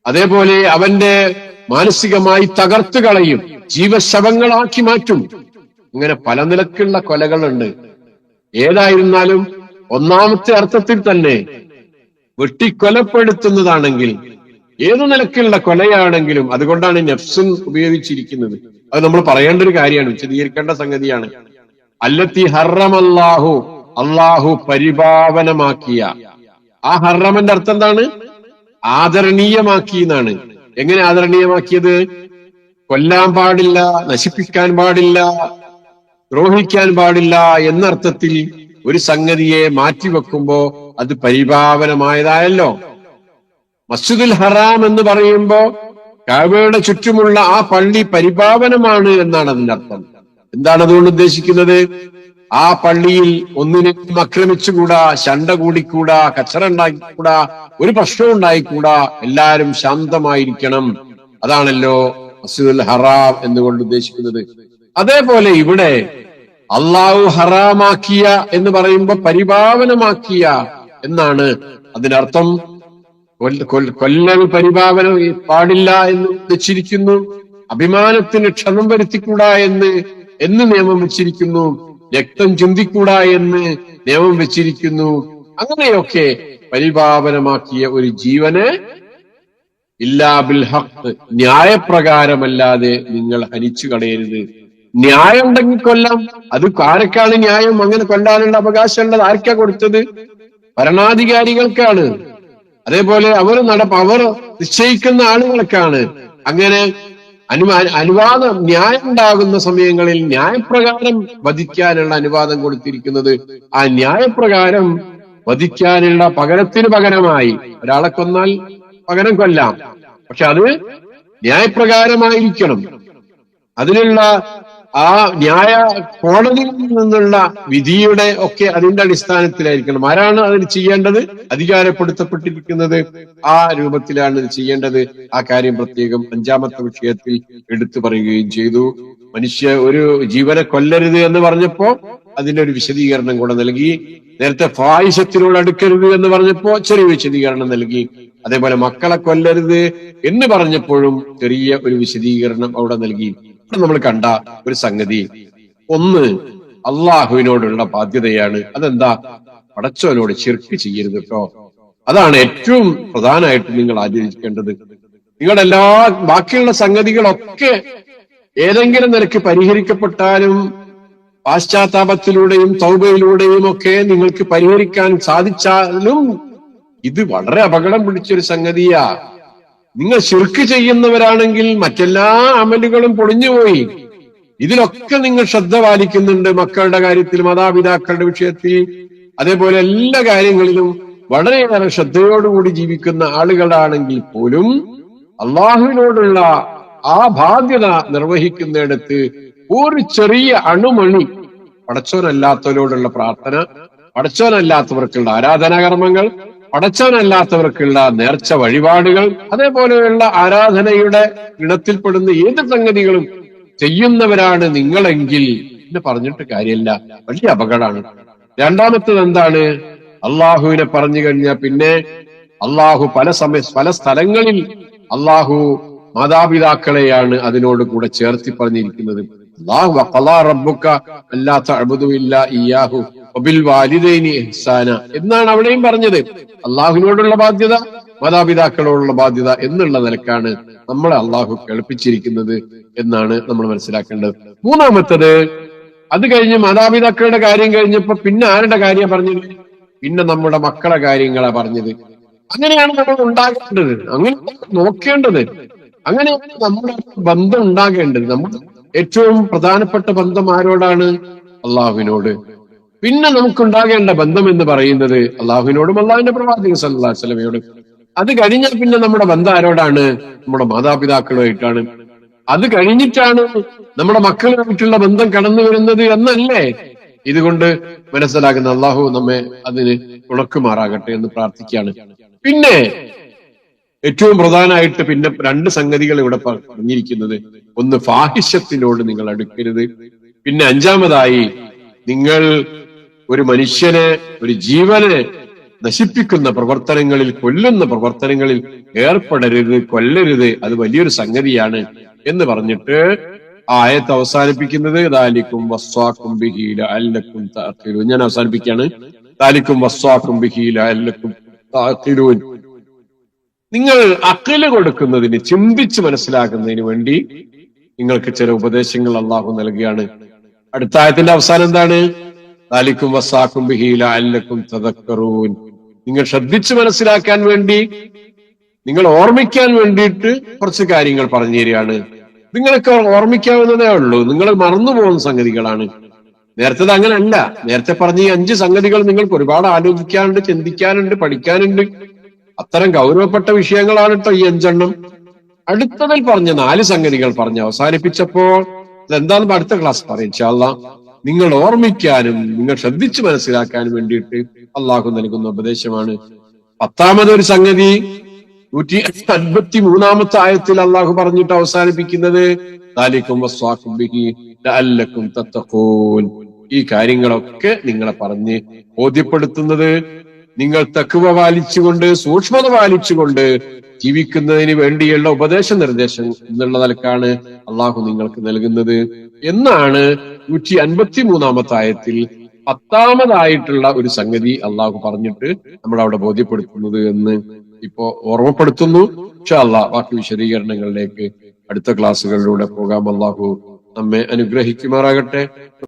അതേപോലെ അവന്റെ മാനസികമായി തകർത്തു കളയും, ജീവശവങ്ങളാക്കി മാറ്റും. ഇങ്ങനെ പല നിലക്കുള്ള കൊലകളുണ്ട്. ഏതായിരുന്നാലും ഒന്നാമത്തെ അർത്ഥത്തിൽ തന്നെ വെട്ടിക്കൊലപ്പെടുത്തുന്നതാണെങ്കിൽ, ഏതു നിലക്കുള്ള കൊലയാണെങ്കിലും, അതുകൊണ്ടാണ് നഫ്സുൻ ഉപയോഗിച്ചിരിക്കുന്നത്. അത് നമ്മൾ പറയേണ്ട ഒരു കാര്യമാണ്, വിശദീകരിക്കേണ്ട സംഗതിയാണ്. അല്ലത്തി ഹറമല്ലാഹു, അള്ളാഹു പരിപാവനമാക്കിയ. ആ ഹറമന്റെ അർത്ഥം എന്താണ്? ആദരണീയമാക്കി എന്നാണ്. എങ്ങനെ ആദരണീയമാക്കിയത്? കൊല്ലാൻ പാടില്ല, നശിപ്പിക്കാൻ പാടില്ല, ദ്രോഹിക്കാൻ പാടില്ല എന്നർത്ഥത്തിൽ ഒരു സംഗതിയെ മാറ്റിവെക്കുമ്പോ അത് പരിപാവനമായതായല്ലോ. മസ്ജിദുൽ ഹറാം എന്ന് പറയുമ്പോ കഅബയുടെ ചുറ്റുമുള്ള ആ പള്ളി പരിപാവനമാണ് എന്നാണ് അതിന്റെ അർത്ഥം. എന്താണ് അതുകൊണ്ട് ഉദ്ദേശിക്കുന്നത്? ആ പള്ളിയിൽ ഒന്നിനും ആക്രമിച്ചുകൂടാ, ശണ്ട കൂടിക്കൂടാ, കച്ചറ ഉണ്ടാക്കിക്കൂടാ, ഒരു പ്രശ്നവും ഉണ്ടായിക്കൂടാ, എല്ലാവരും ശാന്തമായിരിക്കണം. അതാണല്ലോ മസ്ജിദുൽ ഹറാം എന്നുകൊണ്ട് ഉദ്ദേശിക്കുന്നത്. അതേപോലെ ഇവിടെ അള്ളാഹു ഹറാമാക്കിയ എന്ന് പറയുമ്പോ പരിപാവനമാക്കിയ എന്നാണ് അതിനർത്ഥം. കൊല്ലൽ പരിപാവനം പാടില്ല എന്ന് വെച്ചിരിക്കുന്നു, അഭിമാനത്തിന് ക്ഷണം വരുത്തിക്കൂടാ എന്ന് നിയമം വെച്ചിരിക്കുന്നു, രക്തം ചിന്തിക്കൂടാ എന്ന് നിയമം വെച്ചിരിക്കുന്നു. അങ്ങനെയൊക്കെ പരിപാവനമാക്കിയ ഒരു ജീവനെ ഇല്ലാ ബിൽ ഹഖ്, ന്യായപ്രകാരമല്ലാതെ നിങ്ങൾ ഹനിച്ചു കളയരുത്. ന്യായം ഉണ്ടെങ്കിൽ കൊല്ലാം. അത് ആരൊക്കെയാണ് ന്യായം? അങ്ങനെ കൊല്ലാനുള്ള അവകാശമുള്ളത് ആർക്കാ കൊടുത്തത്? ഭരണാധികാരികൾക്കാണ്. അതേപോലെ അവർ നിശ്ചയിക്കുന്ന ആളുകൾക്കാണ്. അങ്ങനെ അനുവാദം ന്യായം ഉണ്ടാകുന്ന സമയങ്ങളിൽ ന്യായപ്രകാരം വധിക്കാനുള്ള അനുവാദം കൊടുത്തിരിക്കുന്നത് ആ ന്യായപ്രകാരം വധിക്കാനുള്ള പകരത്തിന് പകരമായി ഒരാളെ കൊന്നാൽ പകരം കൊല്ലാം, പക്ഷെ അത് ന്യായപ്രകാരമായിരിക്കണം. അതിനുള്ള ആ ന്യായ കോടതിയിൽ നിന്നുള്ള വിധിയുടെ ഒക്കെ അതിന്റെ അടിസ്ഥാനത്തിലായിരിക്കണം. ആരാണ് അതിന് ചെയ്യേണ്ടത്? അധികാരപ്പെടുത്തപ്പെട്ടിരിക്കുന്നത് ആ രൂപത്തിലാണ് ഇത് ചെയ്യേണ്ടത്. ആ കാര്യം പ്രത്യേകം 5-ാമത്തെ വിഷയത്തിൽ എടുത്തു പറയുകയും ചെയ്തു. ഒരു ജീവനെ കൊല്ലരുത് എന്ന് പറഞ്ഞപ്പോ അതിന്റെ ഒരു വിശദീകരണം കൂടെ നൽകി. നേരത്തെ ഫാഹിഷത്തിനോട് അടുക്കരുത് എന്ന് പറഞ്ഞപ്പോ ചെറിയ വിശദീകരണം നൽകി. അതേപോലെ മക്കളെ കൊല്ലരുത് എന്ന് പറഞ്ഞപ്പോഴും ചെറിയ ഒരു വിശദീകരണം അവിടെ നൽകി. നമ്മൾ കണ്ട ഒരു സംഗതി, ഒന്ന് അള്ളാഹുവിനോടുള്ള ബാധ്യതയാണ്. അതെന്താ? പടച്ചവനോട് ശിർക്ക് ചെയ്യരുത് കേട്ടോ. അതാണ് ഏറ്റവും പ്രധാനമായിട്ട് നിങ്ങൾ ആചരിക്കേണ്ടത്. നിങ്ങളുടെ എല്ലാ ബാക്കിയുള്ള സംഗതികളൊക്കെ ഏതെങ്കിലും നിലയ്ക്ക് പരിഹരിക്കപ്പെട്ടാലും പാശ്ചാത്താപത്തിലൂടെയും തൗബയിലൂടെയും ഒക്കെ നിങ്ങൾക്ക് പരിഹരിക്കാൻ സാധിച്ചാലും ഇത് വളരെ അപകടം പിടിച്ചൊരു സംഗതിയാ. നിങ്ങൾ ശിർക്ക് ചെയ്യുന്നവരാണെങ്കിൽ മറ്റെല്ലാ അമലുകളും പൊളിഞ്ഞുപോയി. ഇതിലൊക്കെ നിങ്ങൾ ശ്രദ്ധ പാലിക്കുന്നുണ്ട്. മക്കളുടെ കാര്യത്തിൽ, മാതാപിതാക്കളുടെ വിഷയത്തിൽ, അതേപോലെ എല്ലാ കാര്യങ്ങളിലും വളരെയേറെ ശ്രദ്ധയോടുകൂടി ജീവിക്കുന്ന ആളുകളാണെങ്കിൽ പോലും അള്ളാഹുവിനോടുള്ള ആ ബാധ്യത നിർവഹിക്കുന്നിടത്ത് ഒരു ചെറിയ അണുമണി പടച്ചോനല്ലാത്തവരോടുള്ള പ്രാർത്ഥന, പടച്ചോനല്ലാത്തവർക്കുള്ള ആരാധനാകർമ്മങ്ങൾ, പടച്ചവനല്ലാത്തവർക്കുള്ള നേർച്ച വഴിപാടുകൾ, അതേപോലെയുള്ള ആരാധനയുടെ ഇനത്തിൽപ്പെടുന്ന ഏത് സംഗതികളും ചെയ്യുന്നവരാണ് നിങ്ങളെങ്കിൽ എന്ന് പറഞ്ഞിട്ട് കാര്യമില്ല, വലിയ അപകടമാണ്. രണ്ടാമത്തത് എന്താണ്? അള്ളാഹുവിനെ പറഞ്ഞു കഴിഞ്ഞാൽ പിന്നെ അള്ളാഹു പല സ്ഥലങ്ങളിൽ അള്ളാഹു മാതാപിതാക്കളെയാണ് അതിനോട് കൂടെ ചേർത്തി പറഞ്ഞിരിക്കുന്നത്. അല്ലാഹു വഖളാ റബ്ബുക അല്ലാ തഅബുദു ഇല്ലാ ഇയ്യാഹു വബിൽ വാലിദൈനി ഇഹ്സാന എന്നാണ് അവിടെയും പറഞ്ഞത്. അള്ളാഹുവിനോടുള്ള ബാധ്യത, മാതാപിതാക്കളോടുള്ള ബാധ്യത എന്നുള്ള നിലക്കാണ് നമ്മളെ അള്ളാഹു കേൾപ്പിച്ചിരിക്കുന്നത് എന്നാണ് നമ്മൾ മനസ്സിലാക്കേണ്ടത്. മൂന്നാമത്തത്, അത് കഴിഞ്ഞ് മാതാപിതാക്കളുടെ കാര്യം കഴിഞ്ഞപ്പോ പിന്നെ ആരുടെ കാര്യമാണ് പറഞ്ഞത്? പിന്നെ നമ്മുടെ മക്കളെ കാര്യങ്ങളാ പറഞ്ഞത്. അങ്ങനെയാണ് നമ്മൾ ഉണ്ടാകേണ്ടത്, അങ്ങനെ നോക്കേണ്ടത്, അങ്ങനെയാണ് നമ്മുടെ ബന്ധം ഉണ്ടാകേണ്ടത്. നമ്മൾ ഏറ്റവും പ്രധാനപ്പെട്ട ബന്ധം ആരോടാണ്? അള്ളാഹുവിനോട്. പിന്നെ നമുക്കുണ്ടാകേണ്ട ബന്ധം എന്ന് പറയുന്നത് അള്ളാഹുവിനോടും അള്ളാഹുവിന്റെ പ്രവാചകൻ സല്ലല്ലാഹു അലൈഹി വസല്ലമയോടും. അത് കഴിഞ്ഞാൽ പിന്നെ നമ്മുടെ ബന്ധം ആരോടാണ്? നമ്മുടെ മാതാപിതാക്കളുമായിട്ടാണ്. അത് കഴിഞ്ഞിട്ടാണ് നമ്മുടെ മക്കളുമായിട്ടുള്ള ബന്ധം കടന്നു വരുന്നത് എന്നല്ലേ ഇതുകൊണ്ട് മനസ്സിലാക്കുന്ന. അള്ളാഹു നമ്മെ അതിന് ഉണക്കുമാറാകട്ടെ എന്ന് പ്രാർത്ഥിക്കുകയാണ്. പിന്നെ ഏറ്റവും പ്രധാനമായിട്ട് പിന്നെ രണ്ട് സംഗതികൾ ഇവിടെ പറഞ്ഞിരിക്കുന്നത്, ഒന്ന് ഫാഹിഷത്തിനോട് നിങ്ങൾ അടുക്കരുത്. പിന്നെ അഞ്ചാമതായി നിങ്ങൾ ഒരു മനുഷ്യനെ, ഒരു ജീവനെ നശിപ്പിക്കുന്ന പ്രവർത്തനങ്ങളിൽ, കൊല്ലുന്ന പ്രവർത്തനങ്ങളിൽ ഏർപ്പെടരുത്, കൊല്ലരുത്. അത് വലിയൊരു സംഗതിയാണ് എന്ന് പറഞ്ഞിട്ട് ആ ആയത്ത് അവസാനിപ്പിക്കുന്നത് ദാലിക്കും വസ്വാക്കും ബിഹി ലഅല്ലക്കും തഅഖിലൂൻ. ഞാൻ അവസാനിപ്പിക്കുകയാണ്. ദാലിക്കും വസ്വാക്കും ബിഹി ലഅല്ലക്കും തഅഖിലൂൻ. നിങ്ങൾ അഖില് കൊടുക്കുന്നതിന്, ചിന്തിച്ച് മനസ്സിലാക്കുന്നതിന് വേണ്ടി നിങ്ങൾക്ക് ചില ഉപദേശങ്ങൾ അള്ളാഹു നൽകുകയാണ്. അടുത്ത ആയത്തിന്റെ അവസാനം എന്താണ്? ദാലിക്കും വസ്വാക്കും ബിഹി ലഅല്ലക്കും തദക്കറൂൻ. നിങ്ങൾ ശ്രദ്ധിച്ച് മനസ്സിലാക്കാൻ വേണ്ടി, നിങ്ങൾ ഓർമ്മിക്കാൻ വേണ്ടിയിട്ട് കുറച്ച് കാര്യങ്ങൾ പറഞ്ഞു തരികയാണ്. നിങ്ങൾക്ക് ഓർമ്മിക്കാവുന്നതേ ഉള്ളൂ, നിങ്ങൾ മറന്നു പോകുന്ന സംഗതികളാണ്. നേരത്തെ അങ്ങനെയല്ല. നേരത്തെ പറഞ്ഞ ഈ 5 സംഗതികൾ നിങ്ങൾക്ക് ഒരുപാട് ആലോചിക്കാനുണ്ട്, ചിന്തിക്കാനുണ്ട്, പഠിക്കാനുണ്ട്. അത്തരം ഗൗരവപ്പെട്ട വിഷയങ്ങളാണ് കേട്ടോ ഈ 5 എണ്ണം. അടുത്തതിൽ പറഞ്ഞ 4 സംഗതികൾ പറഞ്ഞ് അവസാനിപ്പിച്ചപ്പോൾ അതെന്താണെന്ന് അടുത്ത ക്ലാസ് പറയും ഇൻഷാ അല്ലാഹ്. നിങ്ങൾ ഓർമ്മിക്കാനും നിങ്ങൾ ശ്രദ്ധിച്ചു മനസ്സിലാക്കാനും വേണ്ടിയിട്ട് അള്ളാഹു നൽകുന്ന ഉപദേശമാണ്. 10ാമതൊരു സംഗതി 153ാമത്തെ ആയത്തിൽ അള്ളാഹു പറഞ്ഞിട്ട് അവസാനിപ്പിക്കുന്നത് ദാലിക്കും വസ്വാക്കും ബിഹി ലഅല്ലക്കും തത്തഖൂൻ. ഈ കാര്യങ്ങളൊക്കെ നിങ്ങളെ പറഞ്ഞ് ബോധ്യപ്പെടുത്തുന്നത് നിങ്ങൾ തഖ്വ പാലിച്ചുകൊണ്ട്, സൂക്ഷ്മത പാലിച്ചുകൊണ്ട് ജീവിക്കുന്നതിന് വേണ്ടിയുള്ള ഉപദേശ നിർദ്ദേശം എന്നുള്ള നിലക്കാണ് അള്ളാഹു നിങ്ങൾക്ക് നൽകുന്നത് എന്നാണ് 153ാമത്തെ ആയത്തിൽ 10ാമതായിട്ടുള്ള ഒരു സംഗതി അള്ളാഹു പറഞ്ഞിട്ട് നമ്മൾ അവിടെ ബോധ്യപ്പെടുത്തുന്നത് എന്ന് ഇപ്പോ ഓർമ്മപ്പെടുത്തുന്നു. ഇൻഷാ അല്ലാഹ് ബാക്കി വിശദീകരണങ്ങളിലേക്ക് അടുത്ത ക്ലാസ്സുകളിലൂടെ പോകാം. അള്ളാഹു നമ്മെ അനുഗ്രഹിക്കുമാറാകട്ടെ.